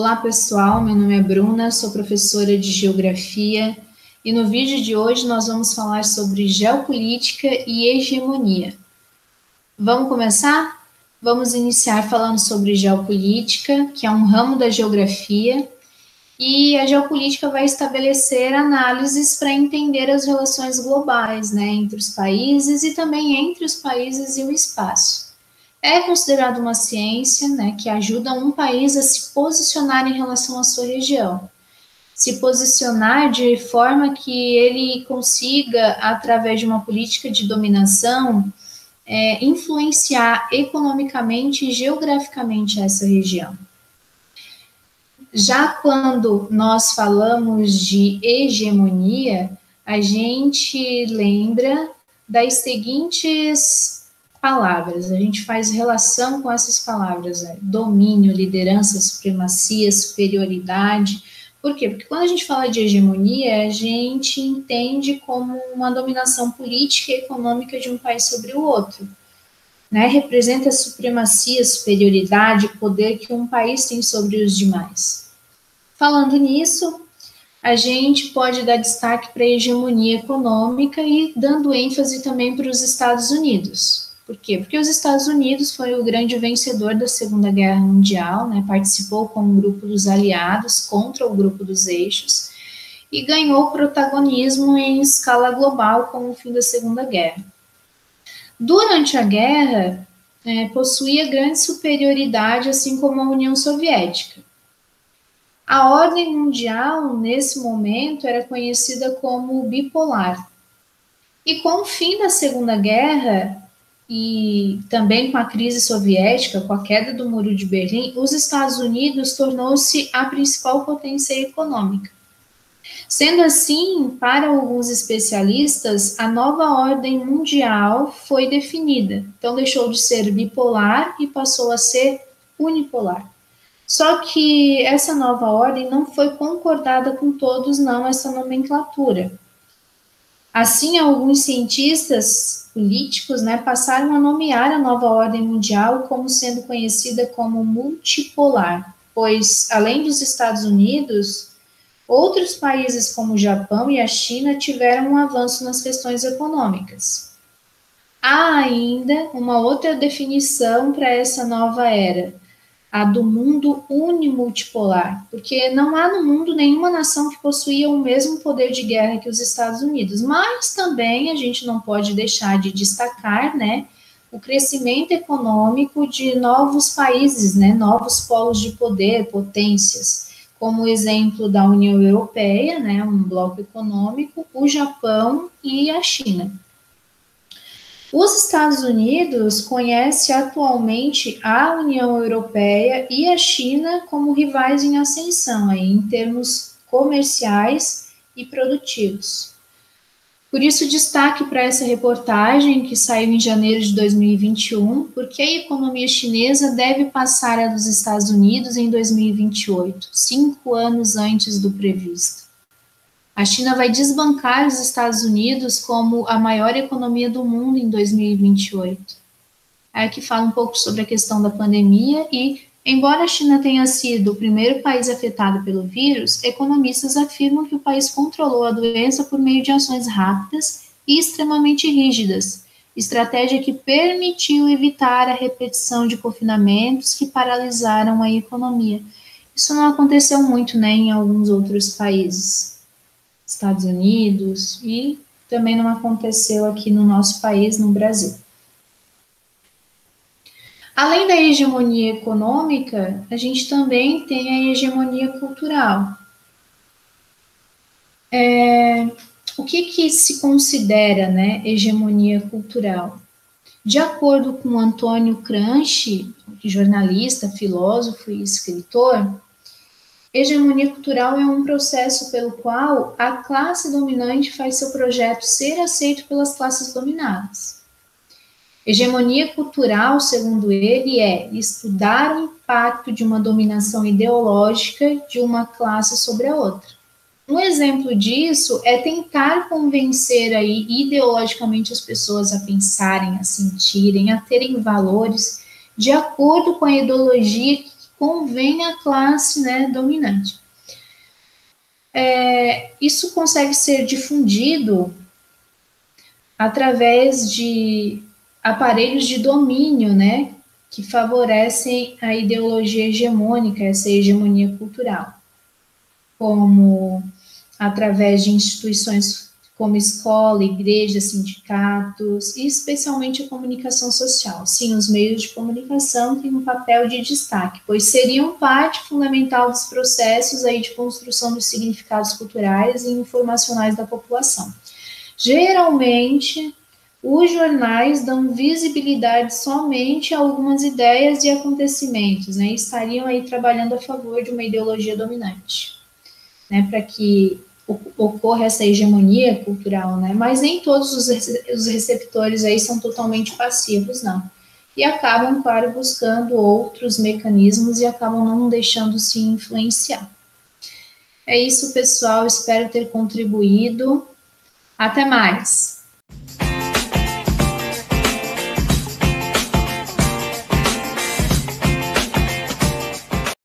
Olá pessoal, meu nome é Bruna, sou professora de Geografia e no vídeo de hoje nós vamos falar sobre geopolítica e hegemonia. Vamos começar? Vamos iniciar falando sobre geopolítica, que é um ramo da geografia, e a geopolítica vai estabelecer análises para entender as relações globais, entre os países e também entre os países e o espaço. É considerado uma ciência, que ajuda um país a se posicionar em relação à sua região. Se posicionar de forma que ele consiga, através de uma política de dominação, influenciar economicamente e geograficamente essa região. Já quando nós falamos de hegemonia, a gente lembra das seguintes palavras, a gente faz relação com essas palavras, domínio, liderança, supremacia, superioridade. Por quê? Porque quando a gente fala de hegemonia, a gente entende como uma dominação política e econômica de um país sobre o outro. Representa a supremacia, superioridade, poder que um país tem sobre os demais. Falando nisso, a gente pode dar destaque para a hegemonia econômica e dando ênfase também para os Estados Unidos. Por quê? Porque os Estados Unidos foi o grande vencedor da Segunda Guerra Mundial, participou com o grupo dos aliados contra o grupo dos eixos e ganhou protagonismo em escala global com o fim da Segunda Guerra. Durante a guerra, possuía grande superioridade, assim como a União Soviética. A ordem mundial, nesse momento, era conhecida como bipolar. E com o fim da Segunda Guerra, e também com a crise soviética, com a queda do Muro de Berlim, os Estados Unidos tornou-se a principal potência econômica. Sendo assim, para alguns especialistas, a nova ordem mundial foi definida. Então, deixou de ser bipolar e passou a ser unipolar. Só que essa nova ordem não foi concordada com todos, não, essa nomenclatura. Assim, alguns cientistas políticos passaram a nomear a nova ordem mundial como sendo conhecida como multipolar, pois, além dos Estados Unidos, outros países como o Japão e a China tiveram um avanço nas questões econômicas. Há ainda uma outra definição para essa nova era, a do mundo unimultipolar, porque não há no mundo nenhuma nação que possuía o mesmo poder de guerra que os Estados Unidos, mas também a gente não pode deixar de destacar, o crescimento econômico de novos países, novos polos de poder, potências, como o exemplo da União Europeia, um bloco econômico, o Japão e a China. Os Estados Unidos conhecem atualmente a União Europeia e a China como rivais em ascensão, em termos comerciais e produtivos. Por isso, destaque para essa reportagem que saiu em janeiro de 2021, porque a economia chinesa deve passar a dos Estados Unidos em 2028, 5 anos antes do previsto. A China vai desbancar os Estados Unidos como a maior economia do mundo em 2028. Aqui fala um pouco sobre a questão da pandemia e, embora a China tenha sido o primeiro país afetado pelo vírus, economistas afirmam que o país controlou a doença por meio de ações rápidas e extremamente rígidas, estratégia que permitiu evitar a repetição de confinamentos que paralisaram a economia. Isso não aconteceu muito, em alguns outros países. Estados Unidos, e também não aconteceu aqui no nosso país, no Brasil. Além da hegemonia econômica, a gente também tem a hegemonia cultural. O que se considera, hegemonia cultural? De acordo com Antônio Gramsci, jornalista, filósofo e escritor, hegemonia cultural é um processo pelo qual a classe dominante faz seu projeto ser aceito pelas classes dominadas. Hegemonia cultural, segundo ele, é estudar o impacto de uma dominação ideológica de uma classe sobre a outra. Um exemplo disso é tentar convencer ideologicamente as pessoas a pensarem, a sentirem, a terem valores de acordo com a ideologia que convém à classe, né, dominante. Isso consegue ser difundido através de aparelhos de domínio, né, que favorecem a ideologia hegemônica, essa hegemonia cultural, como através de instituições como escola, igreja, sindicatos e especialmente a comunicação social. Sim, os meios de comunicação têm um papel de destaque, pois seriam parte fundamental dos processos aí de construção dos significados culturais e informacionais da população. Geralmente, os jornais dão visibilidade somente a algumas ideias e acontecimentos, né? E estariam aí trabalhando a favor de uma ideologia dominante, né? Para que ocorra essa hegemonia cultural, né? Mas nem todos os receptores aí são totalmente passivos, não. E acabam, claro, buscando outros mecanismos e acabam não deixando se influenciar. É isso, pessoal. Espero ter contribuído. Até mais!